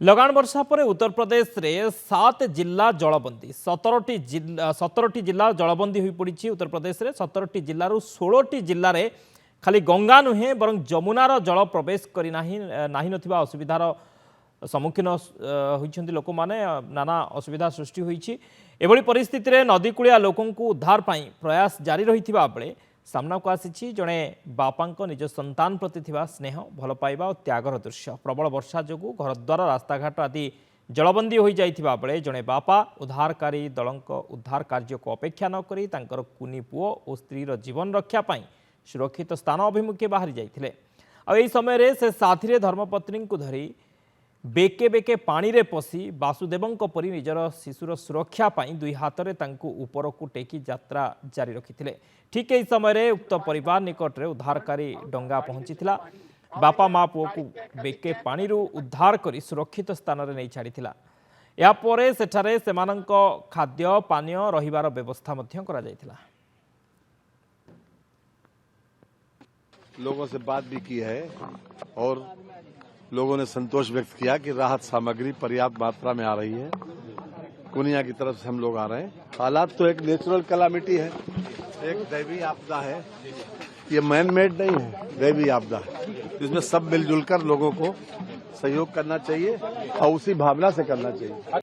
लगाण वर्षा पर उत्तर प्रदेश रे 7 जिला जलबंदी 17टी जिला जलबंदी हो पड़ी। उत्तर प्रदेश रे 17टी जिलू 16टी जिले में खाली गंगा नुहे बर जमुनार जल प्रवेश करना असुविधार सम्मुखीन होती लोक मैंने नाना असुविधा सृष्टि होती। परिस्थिति रे नदीकूलिया लोकों उद्धार पाई प्रयास जारी रही बेले सामना को आसी जड़े बापा निज संतान प्रति स्नेह भल पाइबा और त्यागर दृश्य। प्रबल वर्षा जो घरद्वार रास्ताघाट आदि जलबंदी हो जाइथिबा बेले जड़े बापा उद्धारकारी दल उद्धार कार्य को अपेक्षा न करी तांकर कुनी पुओ और स्त्रीर जीवन रक्षा पाई सुरक्षित स्थान अभिमुखे बाहरी जाइथिले। आ एही समय रे से साथी धर्मपत्नी को धरी बेके बेके पानी रे पसी वासुदेवंक परी निजर शिशुर सुरक्षा पाई दुई हाथ रे तांकु ऊपर को टेकी यात्रा जारी रखिथिले। ठीक यही समय रे उक्त परिवार निकट रे उद्धारकारी डंगा पहुंचीथिला। बापा माँ पुओ को बेके पानी रू उद्धार करी सुरक्षित स्थान रे नहीं छाड़ीथिला। या परे सेठारे सेमानंक खाद्य पानीय रहिबार व्यवस्था मध्य करा जायथिला। लोगों से बात भी की है और लोगों ने संतोष व्यक्त किया कि राहत सामग्री पर्याप्त मात्रा में आ रही है। कुनिया की तरफ से हम लोग आ रहे हैं। हालात तो एक नेचुरल कैलामिटी है, एक दैवीय आपदा है, ये मैन मेड नहीं है, दैवीय आपदा है। इसमें सब मिलजुल कर लोगों को सहयोग करना चाहिए और उसी भावना से करना चाहिए।